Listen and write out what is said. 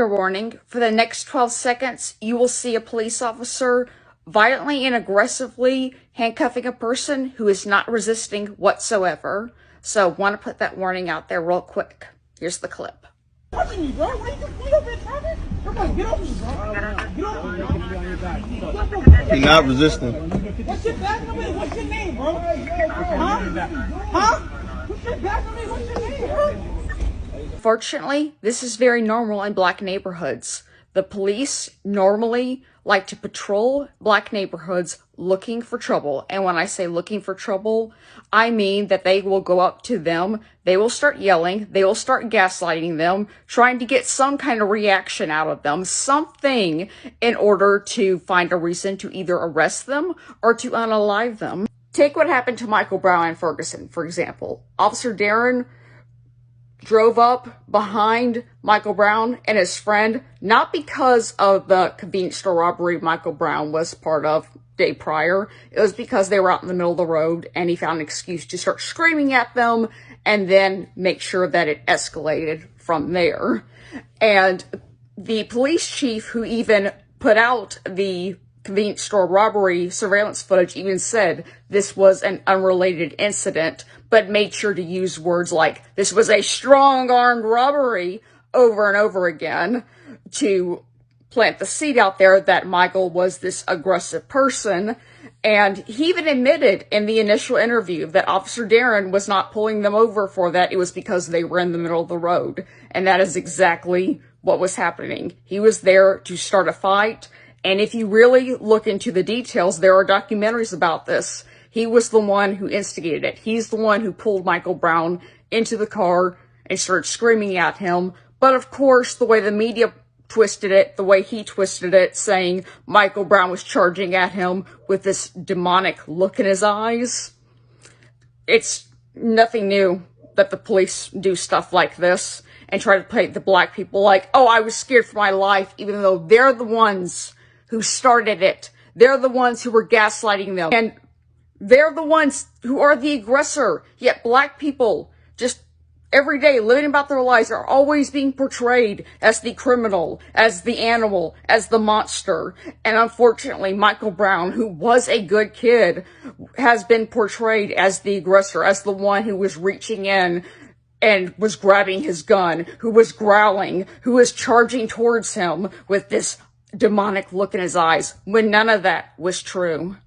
Warning, for the next 12 seconds, you will see a police officer violently and aggressively handcuffing a person who is not resisting whatsoever. So, want to put that warning out there real quick. Here's the clip. Touching me, bro. What are you doing, Travis? Come on, get off me, bro. Get off me, bro. He's not resisting. What's your back on me? What's your name, bro? Huh? What's your back on me? What's your name, bro? Fortunately, this is very normal in black neighborhoods. The police normally like to patrol black neighborhoods looking for trouble. And when I say looking for trouble, I mean that they will go up to them, they will start yelling, they will start gaslighting them, trying to get some kind of reaction out of them, something in order to find a reason to either arrest them or to unalive them. Take what happened to Michael Brown in Ferguson, for example. Officer Darren drove up behind Michael Brown and his friend, not because of the convenience store robbery Michael Brown was part of day prior. It was because they were out in the middle of the road and he found an excuse to start screaming at them and then make sure that it escalated from there. And the police chief who even put out the convenience store robbery surveillance footage even said this was an unrelated incident, but made sure to use words like this was a strong-armed robbery over and over again to plant the seed out there that Michael was this aggressive person. And he even admitted in the initial interview that Officer Darren was not pulling them over for that. It was because they were in the middle of the road. And that is exactly what was happening. He was there to start a fight. And if you really look into the details, there are documentaries about this. He was the one who instigated it. He's the one who pulled Michael Brown into the car and started screaming at him. But of course, the way the media twisted it, the way he twisted it, saying Michael Brown was charging at him with this demonic look in his eyes, it's nothing new that the police do stuff like this and try to paint the black people like, oh, I was scared for my life, even though they're the ones who started it. They're the ones who were gaslighting them. And they're the ones who are the aggressor. Yet black people, just every day living about their lives, are always being portrayed as the criminal, as the animal, as the monster. And unfortunately, Michael Brown, who was a good kid, has been portrayed as the aggressor, as the one who was reaching in and was grabbing his gun, who was growling, who was charging towards him with this demonic look in his eyes, when none of that was true.